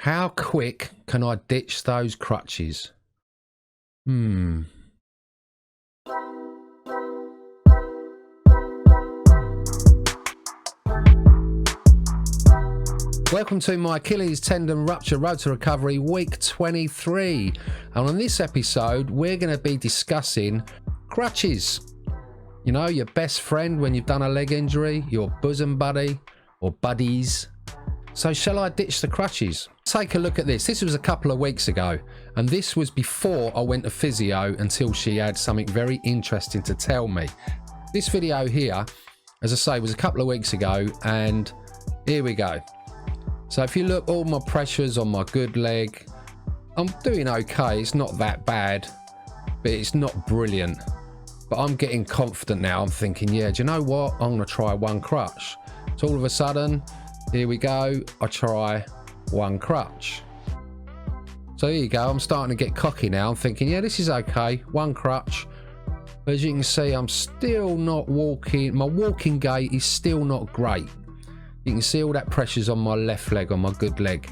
How quick can I ditch those crutches? Welcome to my Achilles tendon rupture road to recovery week 23. And on this episode, we're going to be discussing crutches. You know, your best friend when you've done a leg injury, your bosom buddy or buddies. So shall I ditch the crutches? Take a look at this. This was a couple of weeks ago, and this was before I went to physio until she had something very interesting to tell me. This video here, as I say, was a couple of weeks ago, and here we go. So if you look, all my pressures on my good leg, I'm doing okay. It's not that bad, but it's not brilliant. But I'm getting confident now. I'm thinking, yeah, do you know what? I'm going to try one crutch. So all of a sudden, here we go. I try one crutch. So here you go. I'm starting to get cocky now. I'm thinking, yeah, this is okay. One crutch. But as you can see, I'm still not walking. My walking gait is still not great. You can see all that pressure's on my left leg, on my good leg.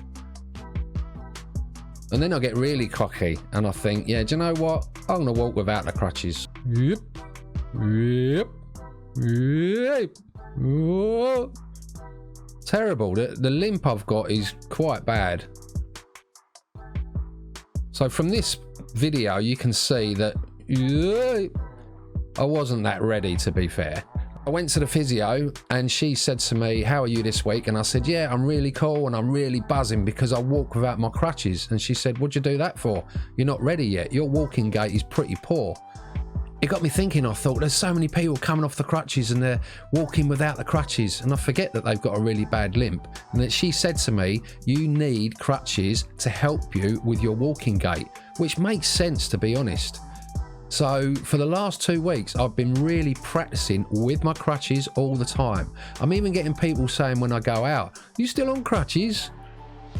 And then I get really cocky and I think, yeah, do you know what? I'm going to walk without the crutches. Yep. Yep. Yep. Oh. Terrible. The limp I've got is quite bad. So from this video, you can see that I wasn't that ready, to be fair. I went to the physio and she said to me, how are you this week? And I said, yeah, I'm really cool and I'm really buzzing because I walk without my crutches. And she said, what'd you do that for? You're not ready yet. Your walking gait is pretty poor. It got me thinking. I thought, there's so many people coming off the crutches and they're walking without the crutches, and I forget that they've got a really bad limp. And that she said to me, you need crutches to help you with your walking gait, which makes sense, to be honest. So for the last 2 weeks, I've been really practicing with my crutches all the time. I'm even getting people saying when I go out, you still on crutches?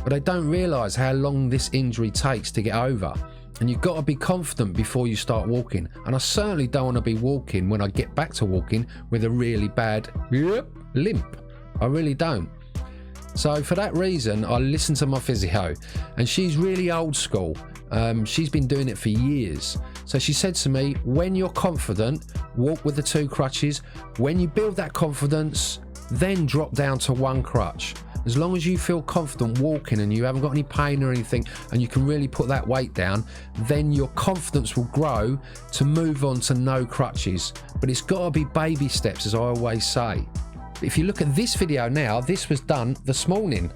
But they don't realise how long this injury takes to get over. And you've got to be confident before you start walking. And I certainly don't want to be walking when I get back to walking with a really bad limp. I really don't. So for that reason, I listened to my physio, and she's really old school. She's been doing it for years. So she said to me, when you're confident, walk with the 2 crutches. When you build that confidence, then drop down to 1 crutch. As long as you feel confident walking and you haven't got any pain or anything, and you can really put that weight down, then your confidence will grow to move on to no crutches. But it's got to be baby steps, as I always say. If you look at this video now, this was done this morning.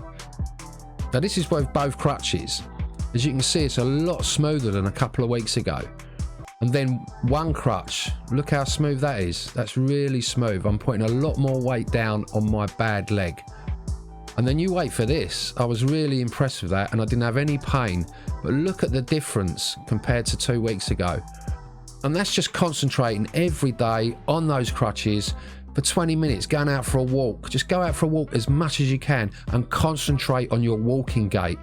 Now this is with both crutches. As you can see, it's a lot smoother than a couple of weeks ago. And then 1 crutch, look how smooth that is. That's really smooth. I'm putting a lot more weight down on my bad leg. And then you wait for this. I was really impressed with that, and I didn't have any pain. But look at the difference compared to 2 weeks ago. And that's just concentrating every day on those crutches for 20 minutes, going out for a walk. Just go out for a walk as much as you can and concentrate on your walking gait.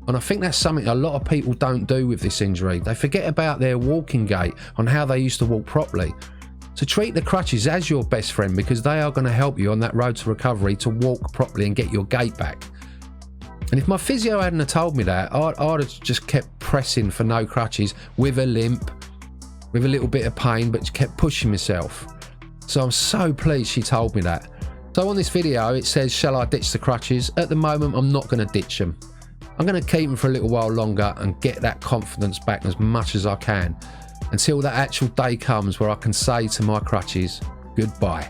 And I think that's something a lot of people don't do with this injury. They forget about their walking gait, on how they used to walk properly. So treat the crutches as your best friend, because they are going to help you on that road to recovery to walk properly and get your gait back. And if my physio hadn't have told me that, I'd have just kept pressing for no crutches with a limp, with a little bit of pain, but kept pushing myself. So I'm so pleased she told me that. So on this video, it says, shall I ditch the crutches? At the moment, I'm not going to ditch them. I'm going to keep them for a little while longer and get that confidence back as much as I can, until that actual day comes where I can say to my crutches, goodbye.